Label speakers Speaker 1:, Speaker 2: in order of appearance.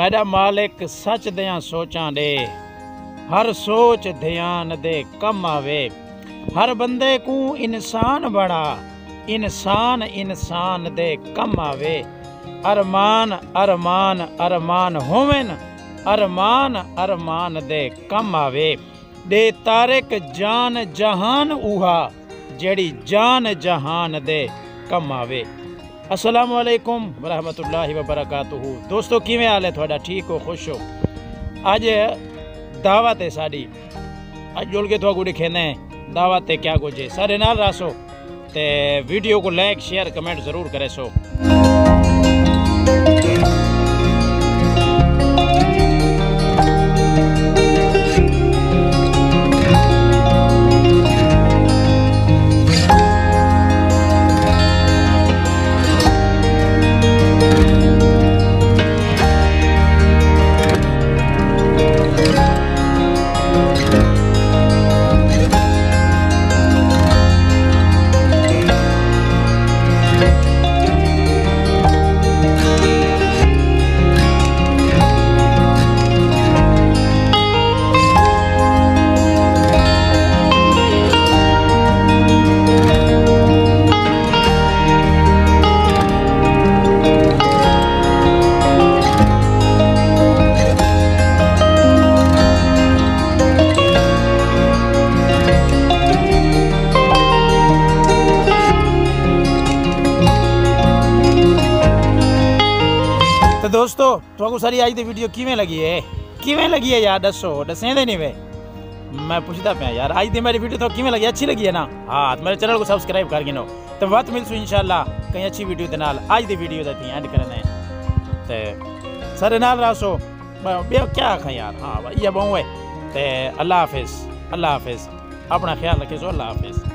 Speaker 1: मेरा मालिक सच दियां सोचां दे, हर सोच ध्यान दे कम आवे। हर बंदे को इंसान बड़ा, इंसान इंसान दे कम आवे। अरमान अरमान अरमान होवन, अरमान अरमान दे कम आवे। दे तारिक जान जहान उहा, जेड़ी जान जहान दे कम आवे। अस्सलामु अलैकुम वरहमतुल्लाहि वबरकातुहू। दोस्तों किवें हाल है थोड़ा? ठीक हो, खुश हो? अज दावत है साड़ी, अज जुल के थोड़ा दिखेने दावत है क्या कुछ है। सारे नाल रासो ते वीडियो को लाइक शेयर कमेंट जरूर करे सो। तो दोस्तों तुहानू सारी अज दी वीडियो किवें लगी है यार? दसो, दसेंदे नहीं वे, मैं पूछता पाया यार। अज दी मेरी वीडियो तो किवें लगी? अच्छी लगी है ना? हाँ, तो मेरे चैनल को सब्सक्राइब कर गिनो। तो बात मिलसू इंशाल्लाह कहीं अच्छी वीडियो के नाल। अज दी वीडियो दा एंड करना है ते सारे नाल रासो क्या आखा यार। हाँ भाई ये बहु है ते अल्लाह हाफिज़, अल्लाह हाफिज़। अपना ख्याल रखे सो, अल्लाह हाफिज़।